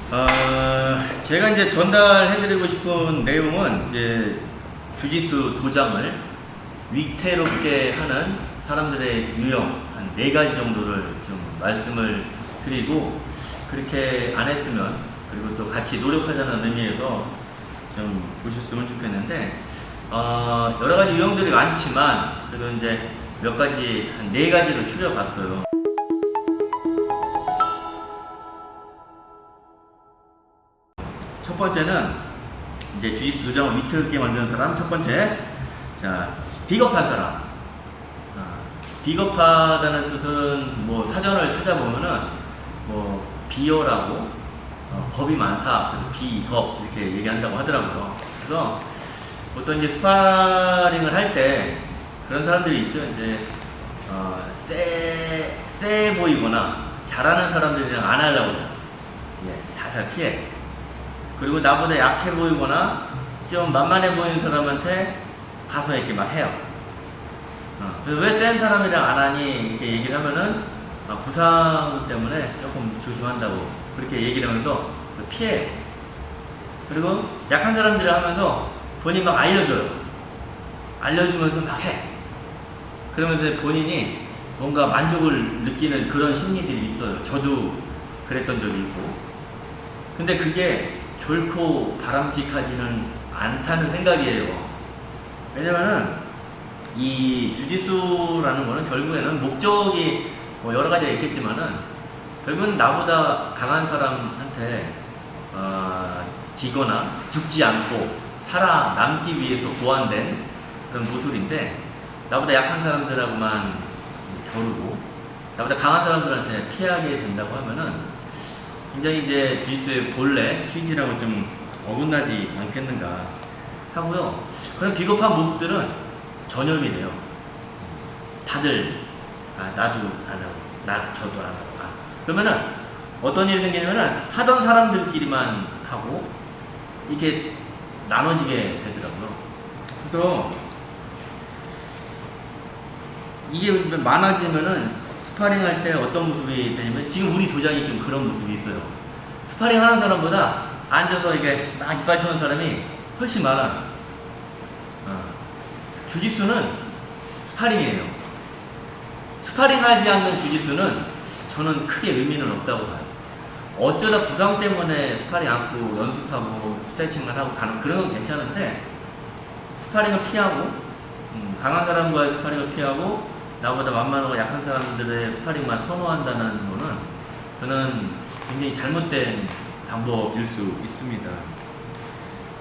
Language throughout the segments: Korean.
제가 이제 전달해드리고 싶은 내용은 이제 주짓수 도장을 위태롭게 하는 사람들의 유형 한 4가지 정도를 좀 말씀을 드리고, 그렇게 안 했으면, 그리고 또 같이 노력하자는 의미에서 좀 보셨으면 좋겠는데, 여러 가지 유형들이 많지만 그래도 이제 몇 가지 한 4가지로 추려봤어요. 첫 번째는 이제 주짓수 도장을 위태롭게 만드는 사람. 첫 번째, 자, 비겁한 사람. 비겁하다는 뜻은 뭐 사전을 찾아보면은 뭐 비열하고 겁이 많다, 비겁 이렇게 얘기한다고 하더라고요. 그래서 보통 이제 스파링을 할 때 그런 사람들이 있죠. 이제 세 보이거나 잘하는 사람들이랑 안 하려고 해요. 예, 살살 피해. 그리고 나보다 약해 보이거나 좀 만만해 보이는 사람한테 가서 이렇게 막 해요. 그래서 왜 센 사람이랑 안 하니 이렇게 얘기를 하면은 부상 때문에 조금 조심한다고 그렇게 얘기를 하면서 피해. 그리고 약한 사람들을 하면서 본인 막 알려줘요. 알려주면서 막 해. 그러면서 본인이 뭔가 만족을 느끼는 그런 심리들이 있어요. 저도 그랬던 적이 있고. 근데 그게 결코 바람직하지는 않다는 생각이에요. 왜냐면은 이 주짓수라는 거는 결국에는 목적이 뭐 여러 가지가 있겠지만은 결국은 나보다 강한 사람한테 지거나 죽지 않고 살아남기 위해서 고안된 그런 모습인데, 나보다 약한 사람들하고만 겨루고 나보다 강한 사람들한테 피하게 된다고 하면은 굉장히 이제 주짓수의 본래 취지랑은 좀 어긋나지 않겠는가 하고요. 그런 비겁한 모습들은 전염이 돼요. 다들 나도 안 하고 저도 안 하고. 그러면은 어떤 일이 생기냐면은 하던 사람들끼리만 하고 이렇게 나눠지게 되더라고요. 그래서 이게 많아지면은 스파링 할 때 어떤 모습이 되냐면, 지금 우리 도장이 좀 그런 모습이 있어요. 스파링 하는 사람보다 앉아서 이게 막 이빨 터는 사람이 훨씬 많아. 주짓수는 스파링이에요. 스파링 하지 않는 주짓수는 저는 크게 의미는 없다고 봐요. 어쩌다 부상 때문에 스파링 않고 연습하고 스트레칭만 하고 가는 그런 건 괜찮은데, 스파링을 피하고 강한 사람과의 스파링을 피하고 나보다 만만하고 약한 사람들의 스파링만 선호한다는 거는 저는 굉장히 잘못된 방법일 수 있습니다.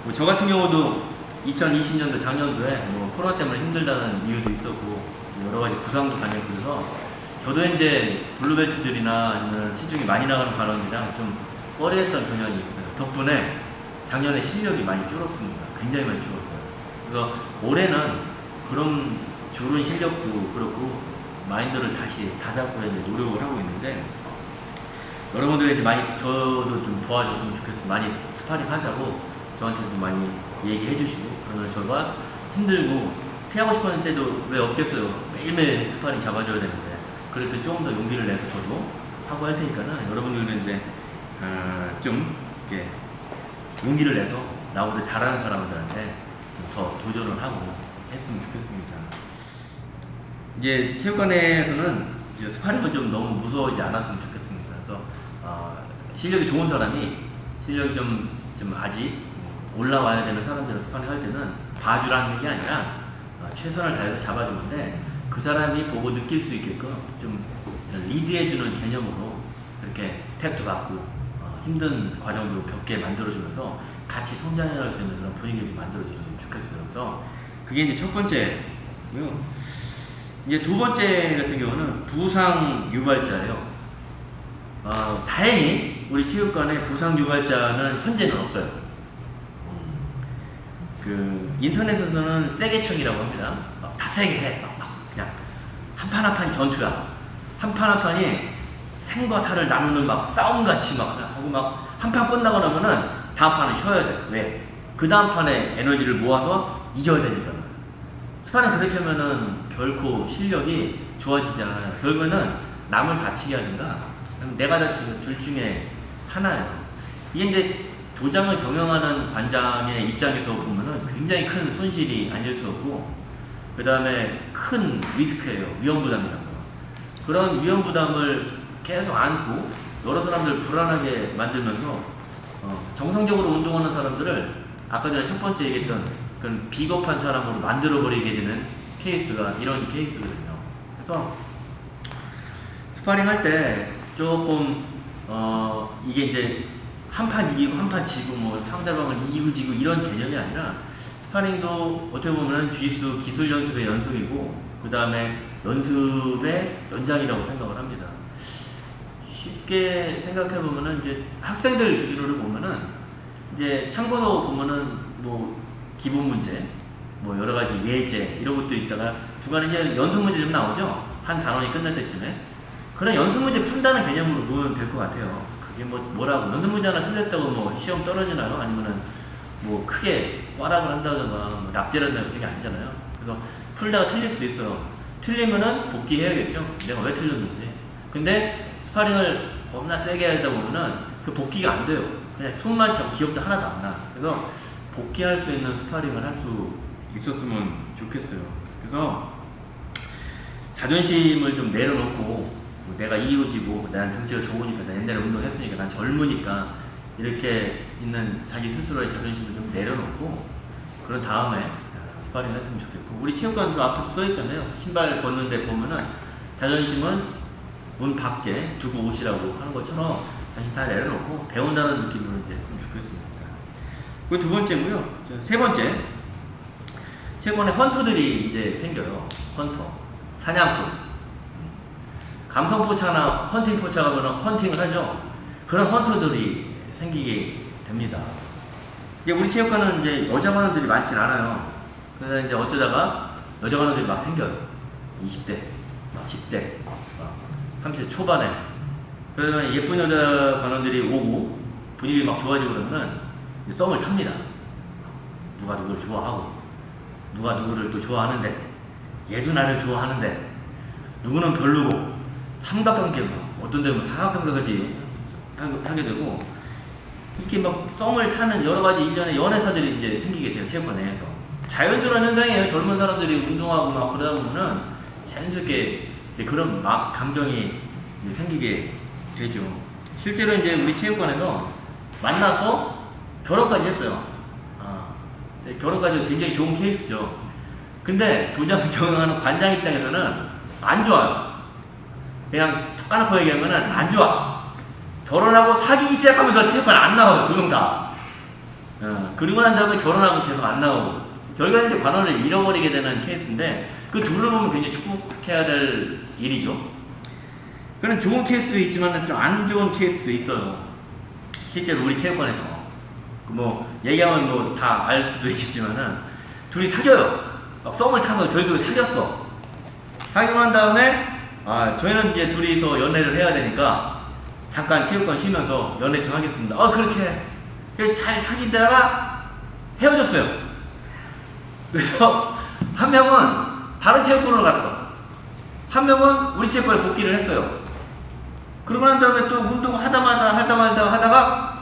뭐 저 같은 경우도 2020년도 작년도에 뭐 코로나 때문에 힘들다는 이유도 있었고 여러 가지 부상도 당하고, 그래서 저도 이제 블루벨트들이나 아니면 체중이 많이 나가는 관원이랑 좀 꺼려했던 경향이 있어요. 덕분에 작년에 실력이 많이 줄었습니다. 굉장히 많이 줄었어요. 그래서 올해는 그런 줄은 실력도 그렇고 마인드를 다시 다잡고 노력을 하고 있는데, 여러분들이 많이 저도 좀 도와줬으면 좋겠어요. 많이 스파링 하자고 저한테도 많이 얘기해 주시고, 그러면 저가 힘들고 피하고 싶었을 때도 왜 없겠어요. 매일매일 스파링 잡아줘야 되는데, 그럴 때 조금 더 용기를 내서 저도 하고 할 테니까는 여러분들은 이제 좀 이렇게 용기를 내서 나보다 잘하는 사람들한테 더 도전을 하고 했으면 좋겠습니다. 이제 체육관에서는 이제 스파링을 좀 너무 무서워하지 않았으면 좋겠습니다. 그래서 실력이 좋은 사람이 실력이 좀 아직 올라와야 되는 사람들을 스파링 할 때는 봐주라는 게 아니라 최선을 다해서 잡아주는데, 그 사람이 보고 느낄 수 있게끔 좀 리드해주는 개념으로 이렇게 탭도 받고 힘든 과정도 겪게 만들어주면서 같이 성장할 수 있는 그런 분위기를 만들어줬으면 좋겠어요. 그래서 그게 이제 첫 번째고요. 이제 두 번째 같은 경우는 부상 유발자예요. 다행히 우리 체육관에 부상 유발자는 현재는 없어요. 그 인터넷에서는 세게청이라고 합니다. 다 세게 해. 그냥 한 판 한 판이 전투야. 한 판 한 판이 생과 사를 나누는 막 싸움같이 막 하고, 막 한 판 끝나고 나면은 다음 판은 쉬어야 돼. 왜? 그 다음 판에 에너지를 모아서 이겨야 되니까. 스파링 그렇게 하면은 결코 실력이 좋아지지 않아요. 결국에는 남을 다치게 하든가 내가 다치는 둘 중에 하나예요. 이게 이제 도장을 경영하는 관장의 입장에서 보면은 굉장히 큰 손실이 아닐 수 없고, 그 다음에 큰 리스크예요. 위험부담이라고. 그런 위험부담을 계속 안고 여러 사람들 불안하게 만들면서 정상적으로 운동하는 사람들을 아까 전에 첫 번째 얘기했던 그런 비겁한 사람으로 만들어버리게 되는 케이스가 이런 케이스거든요. 그래서 스파링 할 때 조금 이게 이제 한 판 이기고 한 판 지고 뭐 상대방을 이기고 지고 이런 개념이 아니라, 스파링도 어떻게 보면 주짓수 기술 연습의 연속이고 그 다음에 연습의 연장이라고 생각을 합니다. 쉽게 생각해 보면은 이제 학생들 기준으로 보면은 이제 참고서 보면은 뭐 기본 문제, 뭐 여러 가지 예제 이런 것도 있다가 중간에 이제 연습 문제 좀 나오죠. 한 단원이 끝날 때쯤에 그런 연습 문제 푼다는 개념으로 보면 될 것 같아요. 그게 뭐라고 연습 문제 하나 틀렸다고 뭐 시험 떨어지나요? 아니면은 뭐 크게 꽈락을 한다거나 뭐 납치를 한다거나 그런 게 아니잖아요. 그래서 풀다가 틀릴 수도 있어요. 틀리면은 복귀해야겠죠. 내가 왜 틀렸는지. 근데 스파링을 겁나 세게 하다 보면은 그 복귀가 안 돼요. 그냥 숨만 차고 기억도 하나도 안 나. 그래서 복귀할 수 있는 스파링을 할 수 있었으면 좋겠어요. 그래서 자존심을 좀 내려놓고, 내가 이기고 지고 난 등치가 좋으니까, 나 옛날에 운동했으니까, 난 젊으니까 이렇게 있는 자기 스스로의 자존심을 좀 내려놓고 그런 다음에 스파링 했으면 좋겠고, 우리 체육관 좀 앞에 써있잖아요. 신발 벗는데 보면은 자존심은 문 밖에 두고 오시라고 하는 것처럼 자신 다 내려놓고 배운다는 느낌으로 이제 했으면 좋겠습니다. 그 두 번째고요. 세 번째, 체육관에 헌터들이 이제 생겨요. 헌터, 사냥꾼. 감성 포차나 헌팅 포차 가면 헌팅을 하죠. 그런 헌터들이 생기게 됩니다. 이제 우리 체육관은 이제 여자 관원들이 많진 않아요. 그래서 이제 어쩌다가 여자 관원들이 막 생겨요. 20대, 막 10대, 막 30대 초반에. 그러면 예쁜 여자 관원들이 오고 분위기 막 좋아지고 그러면은 썸을 탑니다. 누가 누구를 좋아하고, 누가 누구를 또 좋아하는데, 얘도 나를 좋아하는데, 누구는 별로고, 삼각관계, 어떤 데는 사각관계까지 하게 되고, 이렇게 막 썸을 타는 여러 가지 일련의 연애사들이 이제 생기게 돼요, 체육관 내에서. 자연스러운 현상이에요. 젊은 사람들이 운동하고 막 그러다 보면은 자연스럽게 이제 그런 막 감정이 이제 생기게 되죠. 실제로 이제 우리 체육관에서 만나서 결혼까지 했어요. 결혼까지 굉장히 좋은 케이스죠. 근데 도장 경영하는 관장 입장에서는 안 좋아요. 그냥 톡 까놓고 얘기하면은 안 좋아. 결혼하고 사귀기 시작하면서 체육관 안 나와요, 두 명 다. 그리고 난 다음에 결혼하고 계속 안 나오고, 결국에 이제 관원을 잃어버리게 되는 케이스인데, 그 둘을 보면 굉장히 축복해야 될 일이죠. 그런 좋은 케이스도 있지만 좀 안 좋은 케이스도 있어요. 실제로 우리 체육관에서. 뭐 얘기하면 뭐 다 알 수도 있겠지만은 둘이 사겨요. 막 썸을 타서 결국에 사귀었어. 사귀고 난 다음에 저희는 이제 둘이서 연애를 해야 되니까 잠깐 체육관 쉬면서 연애 좀 하겠습니다. 그렇게 잘 사귀다가 헤어졌어요. 그래서 한 명은 다른 체육관으로 갔어. 한 명은 우리 체육관에 복귀를 했어요. 그러고 난 다음에 또 하다가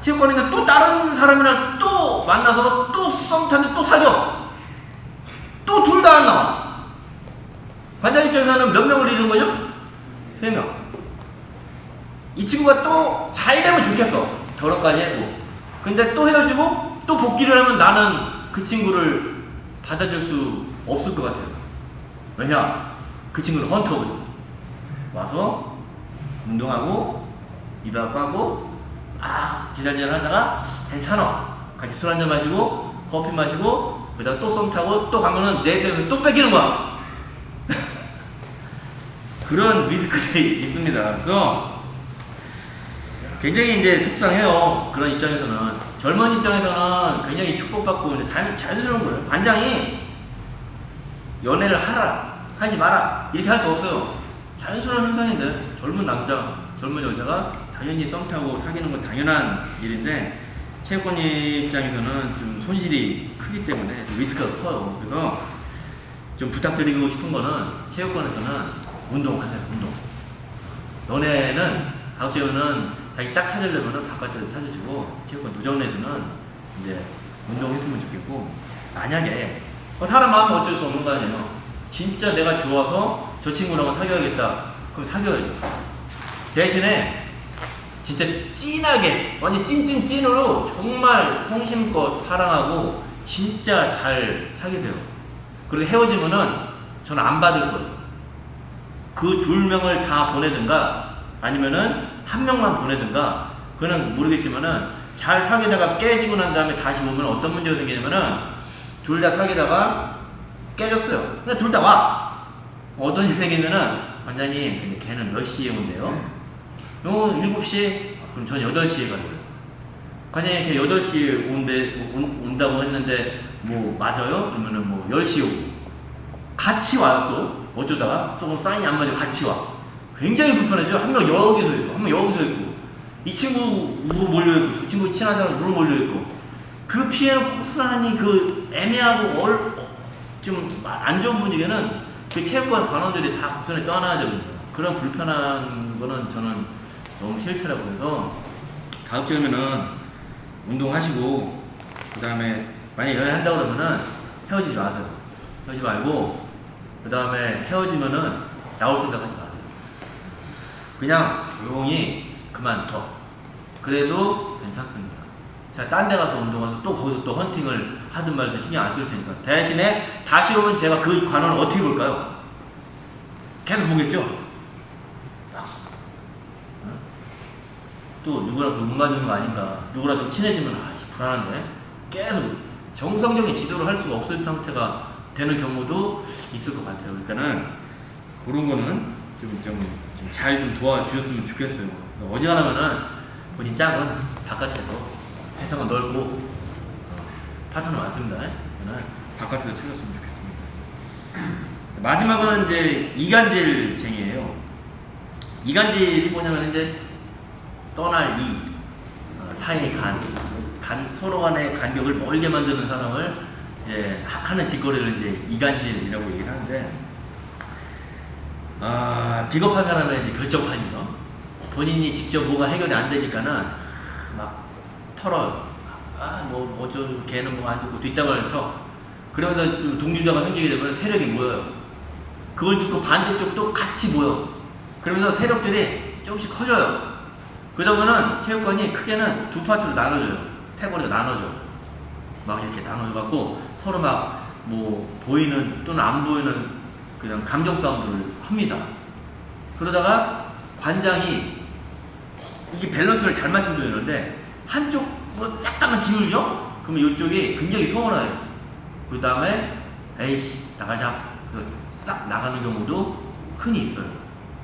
체육관에 있는 또 다른 사람이랑 또 만나서 또 썸 타는데 또 사겨. 또 둘 다 안 나와. 관장 입장에서는 몇 명을 잃은 거죠? 3명. 이 친구가 또 잘 되면 좋겠어. 결혼까지 하고. 근데 또 헤어지고 또 복귀를 하면 나는 그 친구를 받아줄 수 없을 것 같아요. 왜냐? 그 친구는 헌터거든. 와서 운동하고 이발 까고 지랄지랄 하다가 괜찮아. 같이 술 한잔 마시고 커피 마시고 그다음 또 썸 타고 또 가면은 내 때문에 또 뺏기는 거야. 그런 리스크들이 있습니다. 그래서 굉장히 이제 속상해요. 그런 입장에서는. 젊은 입장에서는 굉장히 축복받고 자연스러운 거예요. 관장이 연애를 하지 마라 이렇게 할 수 없어요. 자연스러운 현상인데, 젊은 남자, 젊은 여자가 당연히 썸 타고 사귀는 건 당연한 일인데, 체육관 입장에서는 좀 손실이 크기 때문에 리스크가 커요. 그래서 좀 부탁드리고 싶은 거는, 체육관에서는 운동하세요. 운동. 연애는 가급적이면 자기 짝 찾으려면은 바깥에서 찾으시고 체육관 누적 내에서는 이제 운동했으면 좋겠고 만약에 사람 마음은 어쩔 수 없는 거 아니에요. 진짜 내가 좋아서 저 친구랑은 사귀어야겠다. 그럼 사귀어야죠. 대신에 진짜 찐하게 완전 찐으로 정말 성심껏 사랑하고 진짜 잘 사귀세요. 그리고 헤어지면은 저는 안 받을 거예요. 그 2명을 다 보내든가 아니면은 1명만 보내든가 그거는 모르겠지만은 잘 사귀다가 깨지고 난 다음에 다시 오면 어떤 문제가 생기냐면은 둘 다 사귀다가 깨졌어요. 근데 둘 다 와. 어떤 일이 생기면은 원장님 근데 걔는 몇 시에 온대요? 7시? 그럼 전 8시에 가요. 관장님 걔 8시에 온다고 했는데 뭐 맞아요? 그러면은 뭐 10시에 오고 같이 와요 또 어쩌다가 조금 사인이 안 맞아요. 같이 와. 굉장히 불편하죠. 한 명 여기서 있고 한 명 여기서 있고 이 친구 우로 몰려있고 저 친구 친한 사람 우로 몰려있고 그 피해는 고스란히 그 애매하고 좀 안 좋은 분위기는 그 체육관 관원들이 다 고스란히 떠나야 되거든요. 그런 불편한 거는 저는 너무 싫더라고요. 그래서 다음주에는 운동하시고 그 다음에 만약에 연애한다고 그러면은 헤어지지 마세요. 헤어지지 말고 그 다음에 헤어지면은 나올 생각하지 마세요. 그냥 조용히 그만둬. 그래도 괜찮습니다. 제가 딴 데 가서 운동해서 또 거기서 또 헌팅을 하든 말든 신경 안 쓸 테니까. 대신에 다시 오면 제가 그 관원을 어떻게 볼까요? 계속 보겠죠? 또 누구랑 눈 맞는 거 아닌가, 누구랑 좀 친해지면 불안한데 계속 정상적인 지도를 할 수가 없을 상태가 되는 경우도 있을 것 같아요. 그러니까는 그런 거는 좀 잘 좀 도와주셨으면 좋겠어요. 어지간하면은 본인 짝은 바깥에서 세상은 넓고 파트너 많습니다. 저는 바깥에서 찾았으면 좋겠습니다. 마지막은 이제 이간질쟁이에요. 이간질이 뭐냐면 이제 떠날 사이의 서로 간의 간격을 멀게 만드는 사람을 이제 하는 짓거리를 이제 이간질이라고 얘기를 하는데, 비겁한 사람의 이제 결정판이요. 본인이 직접 뭐가 해결이 안 되니까는 막 털어요. 걔는 뭐 안 좋고 뒷담화를 쳐. 그러면서 동주자가 생기게 되면 세력이 모여요. 그걸 듣고 반대쪽도 같이 모여. 그러면서 세력들이 조금씩 커져요. 그러다 보면은 체육관이 크게는 두 파트로 나눠져요. 패거리가 나눠져. 막 이렇게 나눠져갖고 서로 막 뭐 보이는 또는 안 보이는 그냥 감정 싸움들을 합니다. 그러다가 관장이 이게 밸런스를 잘 맞추면 되는데 한쪽으로 약간만 기울죠? 그러면 이쪽이 굉장히 서운해요. 그 다음에 에이씨 나가자. 그래서 싹 나가는 경우도 흔히 있어요.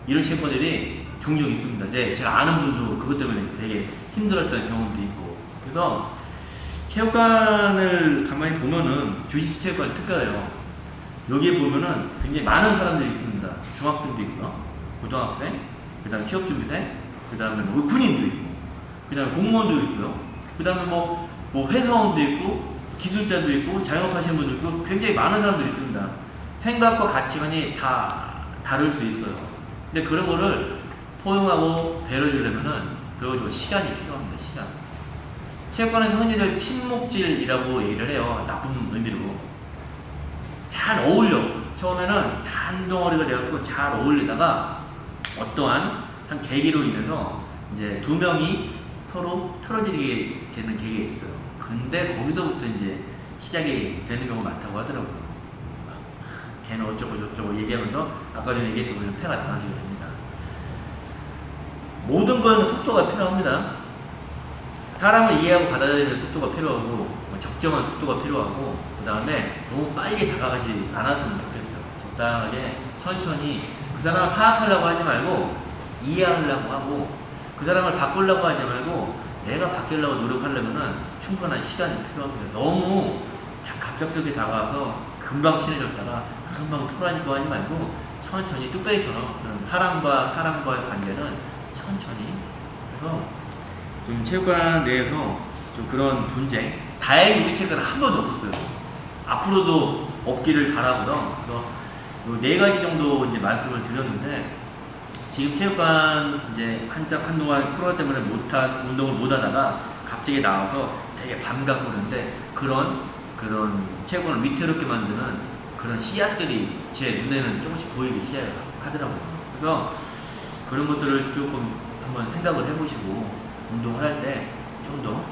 이런 체육관들이 종종 있습니다. 네, 제가 아는 분도 그것 때문에 되게 힘들었던 경험도 있고. 그래서 체육관을 가만히 보면은 주짓수 체육관이 특별해요. 여기에 보면은 굉장히 많은 사람들이 있습니다. 중학생도 있고요, 고등학생, 그 다음에 취업준비생, 그 다음에 뭐 군인도 있고, 그 다음에 공무원도 있고요, 그 다음에 뭐 회사원도 있고, 기술자도 있고, 자영업하시는 분도 있고, 굉장히 많은 사람들이 있습니다. 생각과 가치관이 다 다를 수 있어요. 근데 그런 거를 포용하고 배려주려면은 그거 시간이 필요합니다. 시간. 체육관에서 흔히들 침묵질이라고 얘기를 해요. 나쁜 의미로. 잘 어울려. 처음에는 한 덩어리가 되었고 잘 어울리다가 어떠한 한 계기로 인해서 이제 두 명이 서로 틀어지게 되는 계기가 있어요. 근데 거기서부터 이제 시작이 되는 경우가 많다고 하더라고요. 걔는 어쩌고 저쩌고 얘기하면서 아까 전에 얘기했던 것처럼 패가 나가게 됩니다. 모든 건 속도가 필요합니다. 사람을 이해하고 받아들이는 속도가 필요하고 적정한 속도가 필요하고, 그 다음에 너무 빨리 다가가지 않았으면 좋겠어요. 적당하게 천천히 그 사람을 파악하려고 하지 말고 이해하려고 하고, 그 사람을 바꾸려고 하지 말고 내가 바뀌려고 노력하려면 충분한 시간이 필요합니다. 너무 갑작스럽게 다가와서 금방 친해졌다가 금방 토라지도 하지 말고 천천히 뚝배기처럼 사람과의 관계는 천천히 해서 좀 체육관 내에서 좀 그런 분쟁, 다행히 우리 체육관은 한 번도 없었어요. 앞으로도 없기를 바라고요. 그래서 요 4가지 정도 이제 말씀을 드렸는데, 지금 체육관 이제 한동안 코로나 때문에 운동을 못 하다가 갑자기 나와서 되게 반갑고 그러는데 그런 체육관을 위태롭게 만드는 그런 씨앗들이 제 눈에는 조금씩 보이기 시작하더라고요. 그래서 그런 것들을 조금 한번 생각을 해보시고 운동을 할 때 좀 더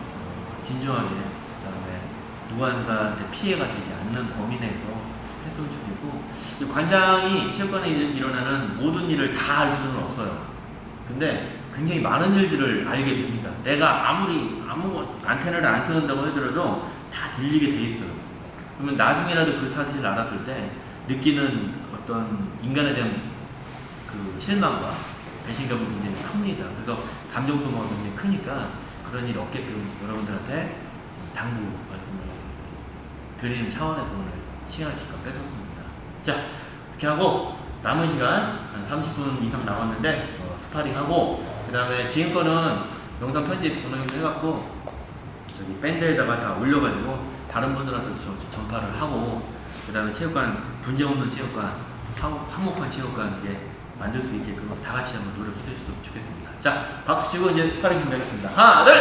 진중하게, 그다음에 누군가한테 피해가 되지 않는 범위 내에서 했으면 좋겠고, 이 관장이 체육관에 일어나는 모든 일을 다 알 수는 없어요. 근데 굉장히 많은 일들을 알게 됩니다. 내가 아무리 안테나를 안 쓰는다고 하더라도 다 들리게 돼 있어요. 그러면 나중에라도 그 사실을 알았을 때 느끼는 어떤 인간에 대한 그 실망과 배신감이 굉장히 큽니다. 그래서 감정 소모가 굉장히 크니까 그런 일이 없게끔 여러분들한테 당부 말씀을 드리는 차원에서 오늘 시간을 잠깐 뺏었습니다. 자, 이렇게 하고 남은 시간 한 30분 이상 남았는데 스파링하고, 그 다음에 지금 거는 영상 편집 어느 정도 해갖고 저기 밴드에다가 다 올려가지고 다른 분들한테도 전파를 하고, 그 다음에 체육관, 분쟁 없는 체육관, 화목한 체육관 만들 수 있게끔 다 같이 한번 노력해 주셨으면 좋겠습니다. 자, 박수 치고 이제 스파링 준비하겠습니다. 하나, 둘!